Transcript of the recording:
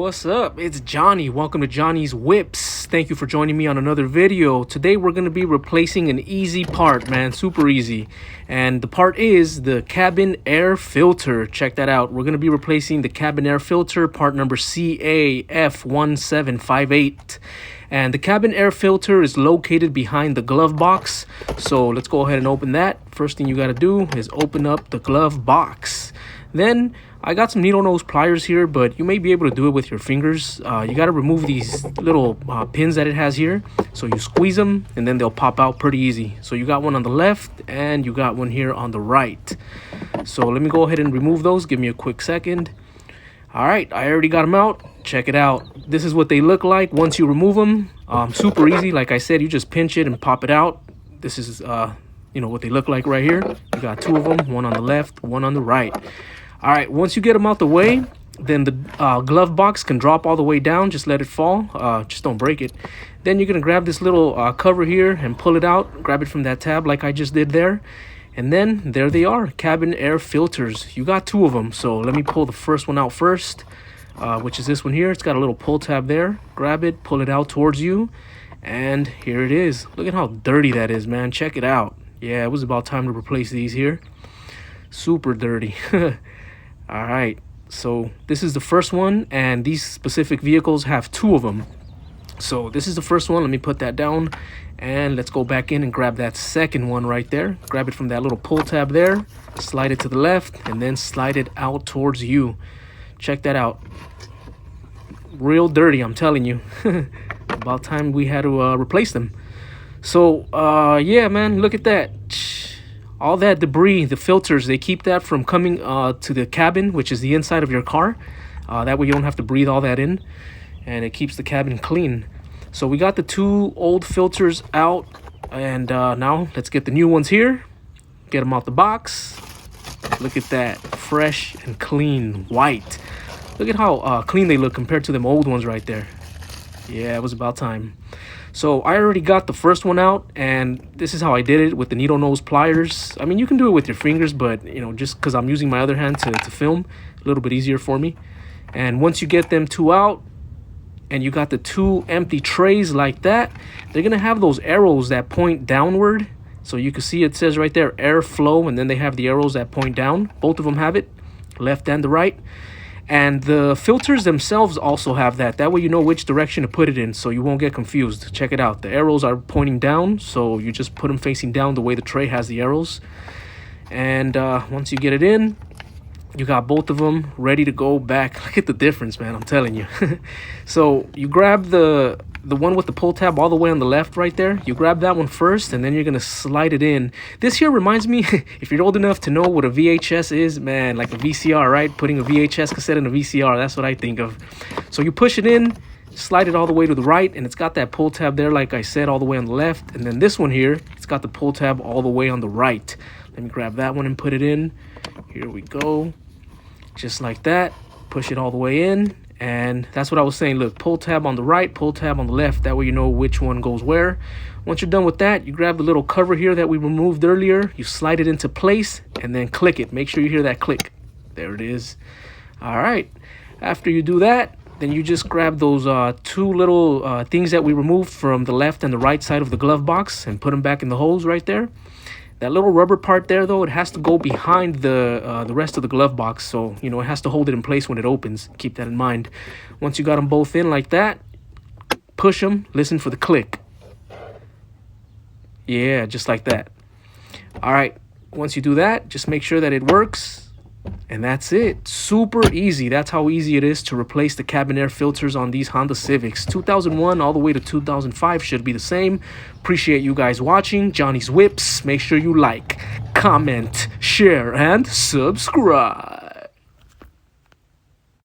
What's up? It's Johnny. Welcome to Johnny's Whips. Thank you for joining me on another video. Today we're going to be replacing an easy part, man. Super easy. And the part is the cabin air filter. Check that out. We're going to be replacing the cabin air filter, part number CAF1758. And the cabin air filter is located behind the glove box. So let's go ahead and open that. First thing you got to do is open up the glove box. Then I got some needle nose pliers here, but you may be able to do it with your fingers. You got to remove these little pins that it has here. So you squeeze them and then they'll pop out pretty easy. So you got one on the left and you got one here on the right. So let me go ahead and remove those. Give me a quick second. All right, I already got them out. Check it out. This is what they look like once you remove them. Super easy. Like I said, you just pinch it and pop it out. This is what they look like right here. You got two of them, one on the left, one on the right. All right, once you get them out the way, then the glove box can drop all the way down. Just let it fall. Just don't break it. Then you're going to grab this little cover here and pull it out. Grab it from that tab like I just did there. And then there they are, cabin air filters. You got two of them. So let me pull the first one out first, which is this one here. It's got a little pull tab there. Grab it, pull it out towards you. And here it is. Look at how dirty that is, man. Check it out. Yeah, it was about time to replace these here. Super dirty. All right, so this is the first one, and these specific vehicles have two of them. So this is the first one. Let me put that down, and let's go back in and grab that second one right there. Grab it from that little pull tab there, slide it to the left, and then slide it out towards you. Check that out. Real dirty, I'm telling you. About time we had to replace them. So yeah, man, look at that. All that debris, the filters, they keep that from coming to the cabin, which is the inside of your car. That way you don't have to breathe all that in, and it keeps the cabin clean. So we got the two old filters out, and now let's get the new ones here. Get them out the box. Look at that, fresh and clean, white. Look at how clean they look compared to them old ones right there. Yeah, it was about time. So I already got the first one out, and this is how I did it with the needle nose pliers. I mean, you can do it with your fingers, but just because I'm using my other hand to film, a little bit easier for me. And once you get them two out and you got the two empty trays like that, they're gonna have those arrows that point downward. So you can see it says right there airflow, and then they have the arrows that point down. Both of them have it, left and the right. And the filters themselves also have that. That way you know which direction to put it in, so you won't get confused. Check it out. The arrows are pointing down, so you just put them facing down the way the tray has the arrows. And once you get it in, you got both of them ready to go back. Look at the difference, man. I'm telling you. So you grab the one with the pull tab all the way on the left right there. You grab that one first, and then you're gonna slide it in. This here reminds me, if you're old enough to know what a VHS is, man, like a VCR, right? Putting a VHS cassette in a VCR, that's what I think of. So you push it in, slide it all the way to the right, and it's got that pull tab there, like I said, all the way on the left. And then this one here, it's got the pull tab all the way on the right. Let me grab that one and put it in. Here we go. Just like that. Push it all the way in. And that's what I was saying. Look, pull tab on the right, pull tab on the left. That way you know which one goes where. Once you're done with that, you grab the little cover here that we removed earlier. You slide it into place and then click it. Make sure you hear that click. There it is. All right. After you do that, then you just grab those two little things that we removed from the left and the right side of the glove box and put them back in the holes right there. That little rubber part there, though, it has to go behind the rest of the glove box. So, it has to hold it in place when it opens. Keep that in mind. Once you got them both in like that, push them. Listen for the click. Yeah, just like that. All right. Once you do that, just make sure that it works. And that's it. Super easy. That's how easy it is to replace the cabin air filters on these Honda Civics. 2001 all the way to 2005 should be the same. Appreciate you guys watching. Johnny's Whips. Make sure you like, comment, share, and subscribe.